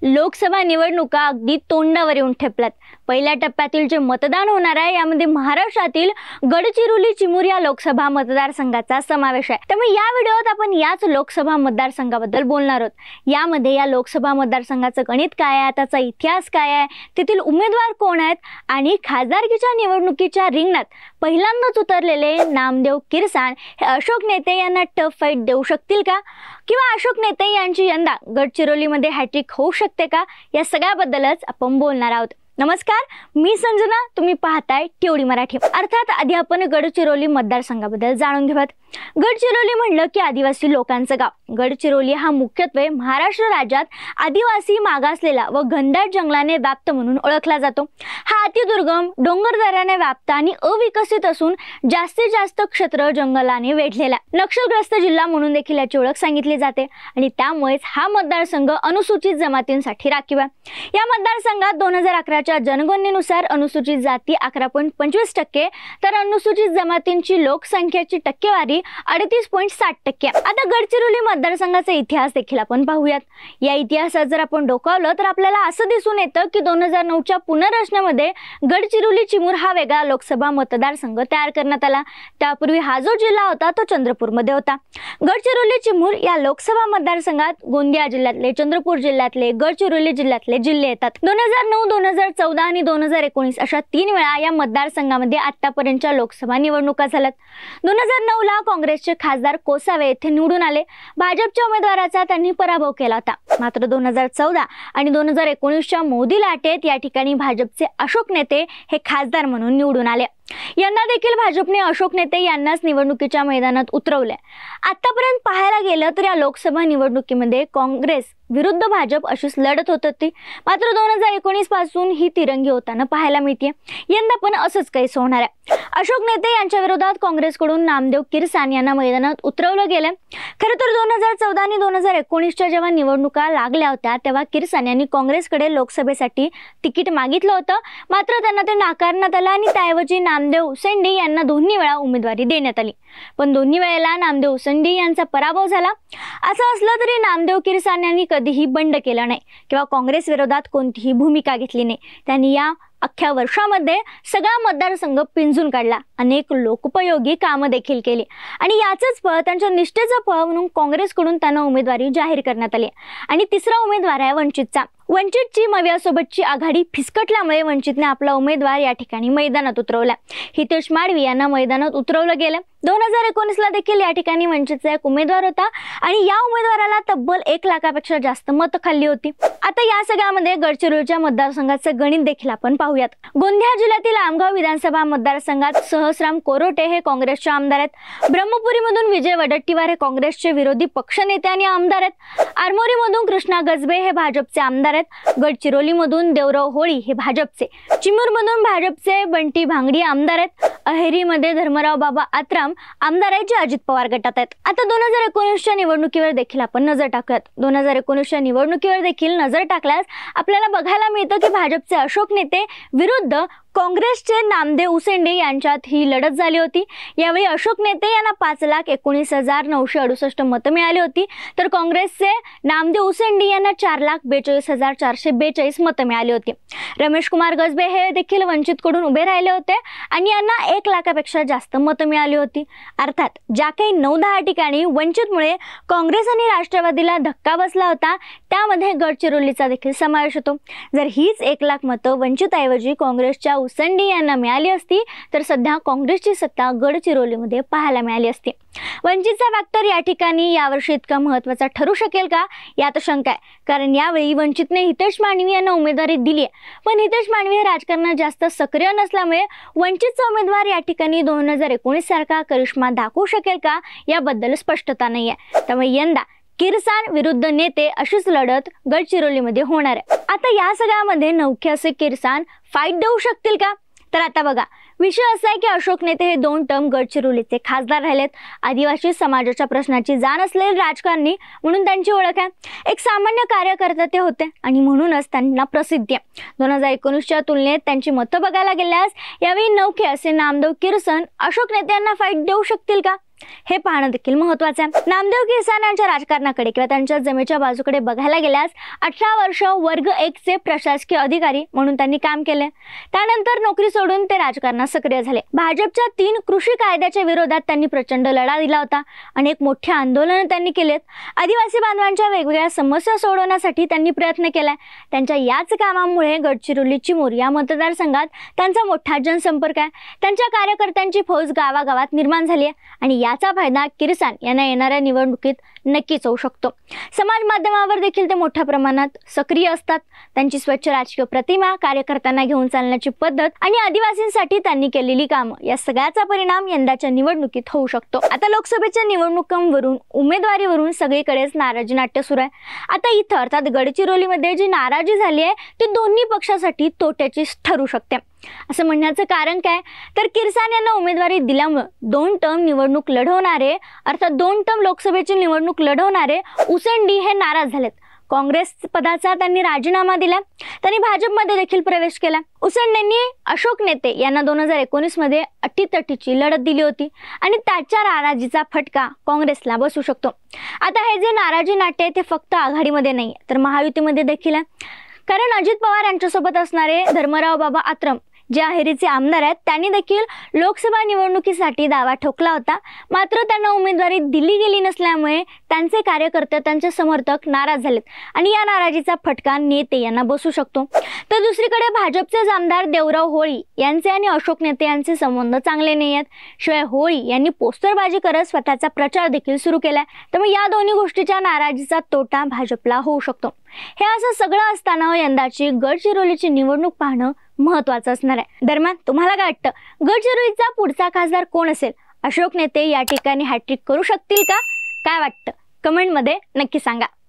लोकसभा निवडणुका अगदी तोंडावर येऊन ठेपल्यात। पहिल्या टप्प्यातील जे मतदान होणार आहे यामध्ये महाराष्ट्रातील गडचिरोली चिमूर या लोकसभा मतदारसंघाचा समावेश आहे। त्यामुळे या व्हिडिओत आपण याच लोकसभा मतदारसंघाबद्दल बोलणार आहोत। यामध्ये या लोकसभा मतदारसंघाचं गणित काय आहे, त्याचा इतिहास काय आहे, तेथील उमेदवार कोण आहेत आणि खासदारकीच्या निवडणुकीच्या रिंगणात पहिल्यांदाच उतरलेले नामदेव किरसान हे अशोक नेते यांना टफ फाईट देऊ शकतील का, किंवा अशोक नेते यांची यंदा गडचिरोलीमध्ये हॅट्रिक होऊ शकते का, या सगळ्याबद्दलच आपण बोलणार आहोत। नमस्कार, मी संजना, तुम्ही पाहताय टीओडी मराठी। अर्थात आधी आपण गडचिरोली मतदारसंघाबद्दल जाणून घेऊयात। गडचिरोली म्हणलं की आदिवासी लोकांचं गाव। गडचिरोली हा मुख्यत्वे महाराष्ट्र राज्यात आदिवासी मागासलेला व घनदाट जंगलाने व्याप्त म्हणून ओळखला जातो। हा अतिदुर्गम डोंगरदऱ्याने व्याप्त आणि अविकसित असून जास्तीत जास्त क्षेत्र जंगलाने वेढलेला नक्षलग्रस्त जिल्हा म्हणून देखील याची ओळख सांगितली जाते आणि त्यामुळेच हा मतदारसंघ अनुसूचित जमातींसाठी राखीव आहे। या मतदारसंघात 2011च्या जनगणनेनुसार अनुसूचित जाती 11.25%, तर अनुसूचित जमातींची लोकसंख्येची टक्केवारी 38.60%। आता गडचिरोली मतदारसंघाचा इतिहास देखील आपण पाहूयात। या इतिहासात जर आपण डोकावलं तर आपल्याला असं दिसून येतं की 2009च्या पुनर्रचनेमध्ये गडचिरोली चिमूर हा वेगळा लोकसभा मतदारसंघ तयार करण्यात आला। त्यापूर्वी हा जो जिल्हा होता तो चंद्रपूरमध्ये होता। गडचिरोली चिमूर या लोकसभा मतदारसंघात गोंदिया जिल्ह्यातले, चंद्रपूर जिल्ह्यातले, गडचिरोली जिल्ह्यातले जिल्हे येतात। 2009, 2014 आणि 2019 अशा 3 वेळा या मतदारसंघामध्ये आतापर्यंतच्या लोकसभा निवडणुका झाल्यात। 2009 ला काँग्रेसचे खासदार कोसावे येथे निवडून आले। भाजपच्या उमेदवाराचा त्यांनी पराभव केला होता। मात्र 2014 आणि 2019च्या मोदी लाटेत या ठिकाणी भाजपचे अशोक नेते हे खासदार म्हणून निवडून आले। यंदा देखील भाजपने अशोक नेते यांनाच निवडणुकीच्या मैदानात उतरवले। आतापर्यंत पाहायला गेलं तर या लोकसभा निवडणुकीमध्ये काँग्रेस विरुद्ध भाजप अशीच लढत होत होती। मात्र 2019 पासून ही तिरंगी होताना पाहायला मिळते। यंदा पण असंच काहीच होणार आहे। अशोक नेते यांच्या विरोधात काँग्रेसकडून नामदेव किरसान यांना मैदानात उतरवलं गेलं। खरं तर 2014 आणि 2019च्या जेव्हा निवडणुका लागल्या होत्या तेव्हा किरसान यांनी काँग्रेसकडे लोकसभेसाठी तिकीट मागितलं होतं। मात्र त्यांना ते नाकारण्यात आलं आणि त्याऐवजी नामदेव उसेंडी यांना दोन्ही वेळा उमेदवारी देण्यात आली। पण दोन्ही वेळेला नामदेव उसेंडी यांचा पराभव झाला। असं असलं तरी नामदेव किरसान यांनी कधीही बंड केला नाही किंवा काँग्रेस विरोधात कोणतीही भूमिका घेतली नाही। त्यांनी या अख्ख्या वर्षामध्ये सगळा मतदारसंघ पिंजून काढला, अनेक लोकोपयोगी कामं देखील केली आणि याचंच फळ, त्यांच्या निष्ठेचं फळ म्हणून काँग्रेसकडून त्यांना उमेदवारी जाहीर करण्यात आली। आणि तिसरा उमेदवार आहे वंचितचा। वंचितची मवियासोबतची आघाडी फिसकटल्यामुळे वंचितने आपला उमेदवार या ठिकाणी मैदानात उतरवला। हितेश माडवी यांना मैदानात उतरवलं गेलं। 2019 ला देखील या ठिकाणी वंचितचा एक उमेदवार होता आणि या उमेदवाराला तब्बल 1 लाखापेक्षा जास्त मतं खाल्ली होती। आता या सगळ्यामध्ये गडचिरोलीच्या मतदारसंघाचं गणित देखील आपण पाहूयात। गोंदिया जिल्ह्यातील आमगाव विधानसभा मतदारसंघात सहस्राम कोरोटे हे काँग्रेसचे आमदार आहेत। ब्रह्मपुरीमधून विजय वडेट्टीवार हे काँग्रेसचे विरोधी पक्षनेते आणि आमदार आहेत। आरमोरीमधून कृष्णा गजबे हे भाजपचे आमदार आहेत। गडचिरोलीमधून देवराव होळी हे भाजपचे, चिमूरमधून भाजपचे बंटी भांगडी आमदार आहेत। अहेरीमध्ये धर्मराव बाबा आत्राम आमदार आहेत जे अजित पवार गटात आहेत। आता 2019च्या निवडणुकीवर देखील आपण नजर टाकूयात। 2019च्या निवडणुकीवर देखील नजर टाकल्यास आपल्याला बघायला मिळतं की भाजपचे अशोक नेते विरुद्ध काँग्रेसचे नामदेव उसेंडी यांच्यात ही लढत झाली होती। यावेळी अशोक नेते यांना 5,19,968 मतं मिळाली होती, तर काँग्रेसचे नामदेव उसेंडी यांना 4,42,442 मतं मिळाली होती। रमेश कुमार गजबे हे देखील वंचितकडून उभे राहिले होते आणि यांना 1 लाखापेक्षा जास्त मतं मिळाली होती। अर्थात ज्या काही 9-10 ठिकाणी वंचितमुळे काँग्रेस आणि राष्ट्रवादीला धक्का बसला होता त्यामध्ये गडचिरोलीचा देखील समावेश होतो। जर हीच 1 लाख मतं वंचितऐवजी काँग्रेसच्या उसेंडी यांना मिळाली असती तर सध्या काँग्रेसची सत्ता गडचिरोलीमध्ये पाहायला मिळाली असती। वंचितचा फॅक्टर या ठिकाणी यावर्षी इतका महत्त्वाचा ठरू शकेल का, यात शंका आहे। कारण यावेळी वंचितने हितेश मांडवी यांना उमेदवारी दिली आहे, पण हितेश मांडवी हे राजकारणात जास्त सक्रिय नसल्यामुळे वंचितचा उमेदवार या ठिकाणी 2019 सारखा करिश्मा दाखवू शकेल का याबद्दल स्पष्टता नाही आहे। त्यामुळे यंदा किरसान विरुद्ध नेते अशीच लढत गडचिरोलीमध्ये होणार आहे। आता या सगळ्यामध्ये नवखे असे किरसान फाईट देऊ शकतील का, तर आता बघा, विषय असा आहे की अशोक नेते हे 2 टर्म गडचिरोलीचे खासदार राहिलेत। आदिवासी समाजाच्या प्रश्नाची जाण असलेले राजकारणी म्हणून त्यांची ओळख आहे। एक सामान्य कार्यकर्ते ते होते आणि म्हणूनच त्यांना प्रसिद्धी आहे। 2019च्या तुलनेत त्यांची मतं बघायला गेल्यास यावेळी नवखे असे नामदेव किरसान अशोक नेते यांना फाईट देऊ शकतील का, हे पाहणं देखील महत्त्वाचं आहे। नामदेव किरसाने यांच्या राजकारणाकडे किंवा त्यांच्या जमेच्या बाजूकडे बघायला गेल्यास 18 वर्ष वर्ग 1 चे प्रशासकीय अधिकारी म्हणून त्यांनी काम केले। त्यानंतर नोकरी सोडून ते राजकारणात सक्रिय झाले। भाजपच्या 3 कृषी कायद्याच्या विरोधात त्यांनी प्रचंड लढा दिला होता। अनेक मोठे आंदोलन त्यांनी केलेत। आदिवासी बांधवांच्या वेगवेगळ्या समस्या सोडवण्यासाठी त्यांनी प्रयत्न केलाय। त्यांच्या याच कामामुळे गडचिरोली चिमूर या मतदारसंघात त्यांचा मोठा जनसंपर्क आहे। त्यांच्या कार्यकर्त्यांची फौज गावागावात निर्माण झाली आहे आणि याचा फायदा किरसान यांना येणाऱ्या निवडणुकीत नक्कीच होऊ शकतो। समाज माध्यमावर देखील ते मोठ्या प्रमाणात सक्रिय असतात। त्यांची स्वच्छ राजकीय प्रतिमा, कार्यकर्त्यांना घेऊन चालण्याची पद्धत आणि आदिवासींसाठी त्यांनी केलेली कामं या सगळ्याचा परिणाम यंदाच्या निवडणुकीत होऊ शकतो। आता लोकसभेच्या निवडणुकांवरून उमेदवारीवरून सगळीकडेच नाराजी नाट्य सुरू आहे। आता इथं अर्थात गडचिरोलीमध्ये जी नाराजी झाली आहे ती दोन्ही पक्षासाठी तोट्याची ठरू शकते। असं म्हणण्याचं कारण काय तर किरसान यांना उमेदवारी दिल्यामुळे 2 टर्म निवडणूक लढवणारे अर्थात 2 टर्म लोकसभेची निवडणूक लढवणारे उसंडी हे नाराज झालेत। काँग्रेस पदाचा त्यांनी राजीनामा दिला। त्यांनी भाजपमध्ये देखील प्रवेश केला। उसंडेंनी अशोक नेते यांना 2019 मध्ये अटीतटीची लढत दिली होती आणि त्याच्या नाराजीचा फटका काँग्रेसला बसू शकतो। आता हे जे नाराजी नाट्य आहे ते फक्त आघाडीमध्ये नाही तर महायुतीमध्ये देखील आहे। कारण अजित पवार यांच्यासोबत असणारे धर्मराव बाबा आत्रम जे अहेरीचे आमदार आहेत त्यांनी देखील लोकसभा निवडणुकीसाठी दावा ठोकला होता। मात्र त्यांना उमेदवारी दिली गेली नसल्यामुळे त्यांचे कार्यकर्ते, त्यांचे समर्थक नाराज झालेत आणि या नाराजीचा फटका नेते यांना बसू शकतो। तर दुसरीकडे भाजपचे आमदार देवराव होळी यांचे आणि अशोक नेते यांचे संबंध चांगले नाही आहेत। शिवाय होळी यांनी पोस्टरबाजी करत स्वतःचा प्रचार देखील सुरू केलाय। त्यामुळे या दोन्ही गोष्टीच्या नाराजीचा तोटा भाजपला होऊ शकतो। हे असं सगळं असताना यंदाची गडचिरोलीची निवडणूक पाहणं महत्त्वाचं असणार आहे। दरम्यान तुम्हाला काय वाटतं, गडचिरोलीचा पुढचा खासदार कोण असेल? अशोक नेते या ठिकाणी हॅट्रिक करू शकतील का? काय वाटतं कमेंटमध्ये नक्की सांगा।